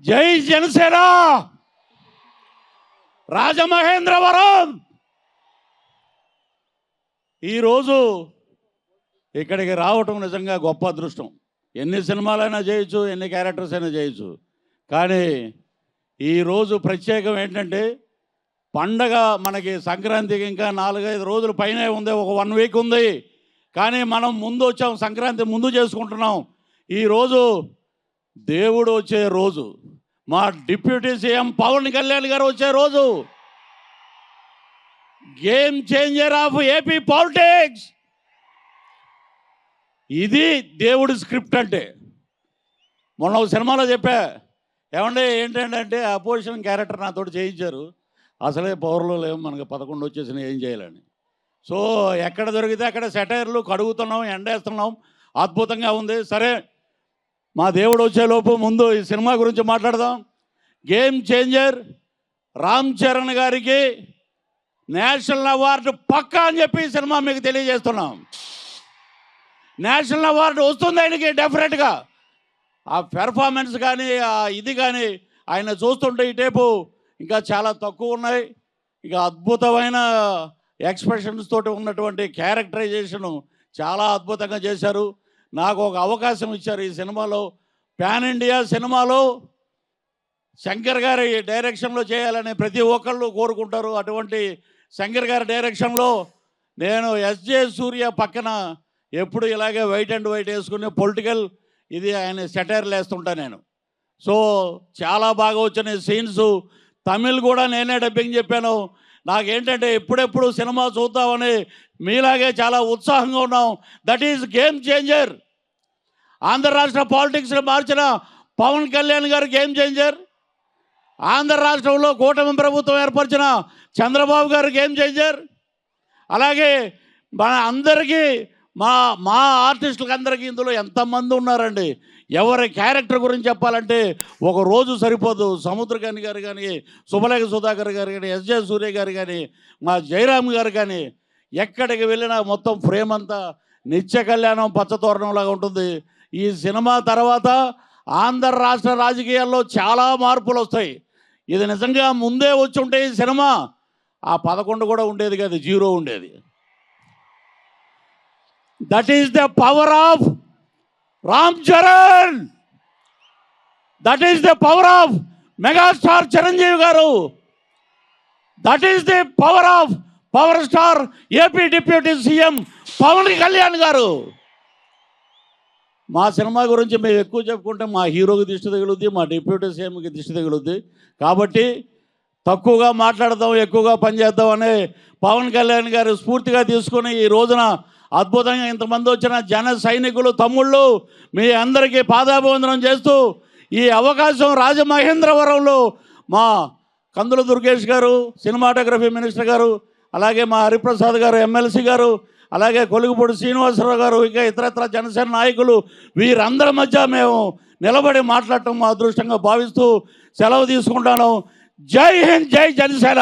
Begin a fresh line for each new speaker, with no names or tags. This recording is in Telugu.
జై జనసేన రాజమహేంద్రవరం. ఈరోజు ఇక్కడికి రావటం నిజంగా గొప్ప అదృష్టం. ఎన్ని సినిమాలైనా చేయొచ్చు, ఎన్ని క్యారెక్టర్స్ అయినా చేయొచ్చు, కానీ ఈరోజు ప్రత్యేకం ఏంటంటే పండగ మనకి సంక్రాంతికి ఇంకా 4-5 రోజుల పైనే ఉంది, ఒక 1 వీక్ ఉంది. కానీ మనం ముందు వచ్చాం, సంక్రాంతి ముందు చేసుకుంటున్నాం. ఈరోజు దేవుడు వచ్చే రోజు, మా డిప్యూటీ సీఎం పవన్ కళ్యాణ్ గారు వచ్చే రోజు, game changer of AP politics. ఇది దేవుడి స్క్రిప్ట్ అంటే. మొన్న ఒక సినిమాలో చెప్పా, ఏమంటే ఏంటంటే అపోజిషన్ క్యారెక్టర్ నాతో చేయించారు, అసలే పవర్లో లేవు, మనకు 11 వచ్చేసినా ఏం చేయాలని. సో ఎక్కడ దొరికితే అక్కడ సెటైర్లు కడుగుతున్నాం, ఎండేస్తున్నాం, అద్భుతంగా ఉంది. సరే, మా దేవుడు వచ్చేలోపు ముందు ఈ సినిమా గురించి మాట్లాడదాం. గేమ్ చేంజర్ రామ్ చరణ్ గారికి నేషనల్ అవార్డు పక్కా అని చెప్పి ఈ సినిమా మీకు తెలియజేస్తున్నాం. నేషనల్ అవార్డు వస్తుంది ఆయనకి డెఫినెట్గా. ఆ పెర్ఫార్మెన్స్ కానీ, ఆ ఇది కానీ ఆయన చూస్తుంటే ఈ టైపు ఇంకా చాలా తక్కువ ఉన్నాయి. ఇక అద్భుతమైన ఎక్స్ప్రెషన్స్ తోటి ఉన్నటువంటి క్యారెక్టరైజేషను చాలా అద్భుతంగా చేశారు. నాకు ఒక అవకాశం ఇచ్చారు ఈ సినిమాలో. పాన్ ఇండియా సినిమాలో శంకర్ గారి డైరెక్షన్లో చేయాలని ప్రతి ఒక్కళ్ళు కోరుకుంటారు. అటువంటి శంకర్ గారి డైరెక్షన్లో నేను ఎస్జే సూర్య పక్కన ఎప్పుడు ఇలాగే వైట్ అండ్ వైట్ వేసుకుని పొలిటికల్ ఇది ఆయన సెటైర్లు వేస్తుంటా నేను. సో చాలా బాగా వచ్చిన సీన్స్. తమిళ్ కూడా నేనే డబ్బింగ్ చెప్పాను. నాకేంటంటే ఎప్పుడెప్పుడు సినిమా చూద్దామని మీలాగే చాలా ఉత్సాహంగా ఉన్నాం. That is game changer. Andhra రాష్ట్ర పాలిటిక్స్ని మార్చిన పవన్ కళ్యాణ్ గారు గేమ్ చేంజర్. ఆంధ్ర రాష్ట్రంలో కూటమి ప్రభుత్వం ఏర్పరిచిన చంద్రబాబు గారు గేమ్ చేంజర్. అలాగే మన అందరికీ మా ఆర్టిస్టులకు అందరికీ ఇందులో ఎంతమంది ఉన్నారండి. ఎవరి క్యారెక్టర్ గురించి చెప్పాలంటే ఒక రోజు సరిపోదు. సముద్రకాని గారు కానీ, శుభలేఖ సుధాకర్ గారు కానీ, ఎస్జే సూర్య గారు కానీ, మా జయరామ్ గారు కానీ, ఎక్కడికి వెళ్ళినా మొత్తం ఫ్రేమ్ అంతా నిత్య కళ్యాణం పచ్చతోరణంలాగా ఉంటుంది. ఈ సినిమా తర్వాత ఆంధ్ర రాష్ట్ర రాజకీయాల్లో చాలా మార్పులు వస్తాయి. ఇది నిజంగా ముందే వచ్చి ఉంటే ఈ సినిమా ఆ 11 కూడా ఉండేది కాదు, 0 ఉండేది. That is the power of Ram Charan. That is the power of megastar Chiranjeevi గారు. That is the power of power star AP deputy CM Pawan Kalyan గారు. మా సినిమా గురించి మేము ఎక్కువ చెప్పుకుంటే మా హీరోకి దిష్టి తగులుద్ది, మా డిప్యూటీ సీఎంకి దిష్టి తగులుద్ది. కాబట్టి తక్కువగా మాట్లాడదాం, ఎక్కువగా పనిచేద్దాం అనే పవన్ కళ్యాణ్ గారు స్ఫూర్తిగా తీసుకుని ఈ రోజున అద్భుతంగా ఇంతమంది వచ్చిన జన సైనికులు తమ్ముళ్ళు మీ అందరికీ పాదాభివందనం చేస్తూ ఈ అవకాశం రాజమహేంద్రవరంలో మా కందుల దుర్గేష్ గారు సినిమాటోగ్రఫీ మినిస్టర్ గారు, అలాగే మా హరిప్రసాద్ గారు ఎమ్మెల్సీ గారు, అలాగే కొలుగుపూడి శ్రీనివాసరావు గారు, ఇంకా ఇతరత్ర జనసేన నాయకులు, వీరందరి మధ్య మేము నిలబడి మాట్లాడటం మా అదృష్టంగా భావిస్తూ సెలవు తీసుకుంటాను. జై హింద్, జై జనసేన.